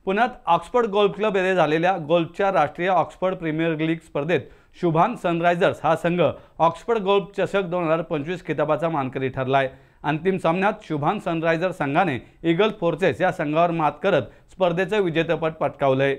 पुण्यात Oxford golf club येथे झालेल्या गोल्फच्या राष्ट्रीय ऑक्सफर्ड प्रीमियर लीग स्पर्धेत शुभान सनरायझर्स हा संघ ऑक्सफर्ड गोल्फ चषक 2025 खिताबाचा मानकरी ठरलाय। अंतिम सामन्यात शुभान सनरायझर्स संघाने ईगल फोर्सेस या संघावर मात करत स्पर्धेचे विजेतेपद पटकावले।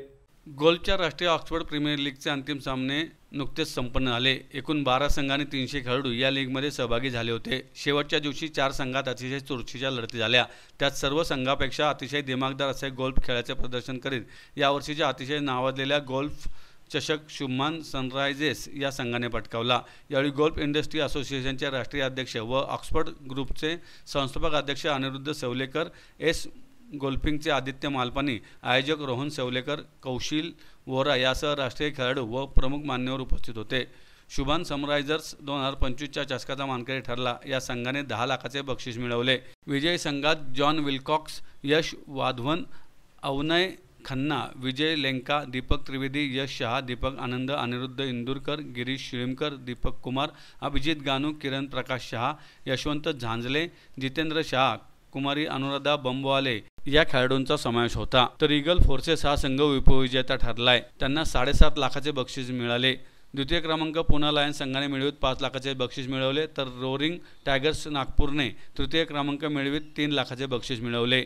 गोल्फच्या राष्ट्रीय ऑक्सफर्ड प्रीमियर लीगचे अंतिम सामने नुकतेच संपन्न झाले। एकूण 12 संघांनी 300 खेळाडू या लीगमध्ये सहभागी झाले होते। शेवटच्या दिवशी 4 संघात अतिशय चुरशीच्या लढती झाल्या। त्यात सर्व संघापेक्षा अतिशय दिमागदार असे गोल्फ खेळाचे प्रदर्शन करीत यावर्षीच्या अतिशय नावाजलेल्या गोल्फ चषक शुभान सनरायझर्स या संघाने पटकावला। यावेळी गोल्फ इंडस्ट्री असोसिएशनचे राष्ट्रीय अध्यक्ष व ऑक्सफर्ड ग्रुपचे संस्थापक अध्यक्ष अनिरुद्ध सेवलेकर, एस गोल्फिंगचे आदित्य मालपानी, आयोजक रोहन सेवलेकर, कौशिल वोरा यासह राष्ट्रीय खेळाडू व प्रमुख मान्यवर उपस्थित होते। शुभान सनरायझर्स 2025च्या चषकाचा मानकरी ठरला। या संघाने 10 लाखाचे बक्षीस मिळवले। विजयी संघात जॉन विल्कॉक्स, यश वाधवन, अवनय खन्ना, विजय लेंका, दीपक त्रिवेदी, यश शहा, दीपक आनंद, अनिरुद्ध इंदुरकर, गिरीश शिळीमकर, दीपक कुमार, अभिजित गानू, किरण प्रकाश शहा, यशवंत झांजले, जितेंद्र शहा, कुमारी अनुराधा बंबवाले या खेळाडूंचा समावेश होता। तर ईगल फोर्सेस हा संघ उपविजेता ठरलाय। त्यांना 7.5 लाखाचे बक्षीस मिळाले। द्वितीय क्रमांक पुणे लायन्स संघाने मिळवित 5 लाखाचे बक्षीस मिळवले, तर रोरिंग टायगर्स नागपूरने तृतीय क्रमांक मिळवित 3 लाखाचे बक्षीस मिळवले।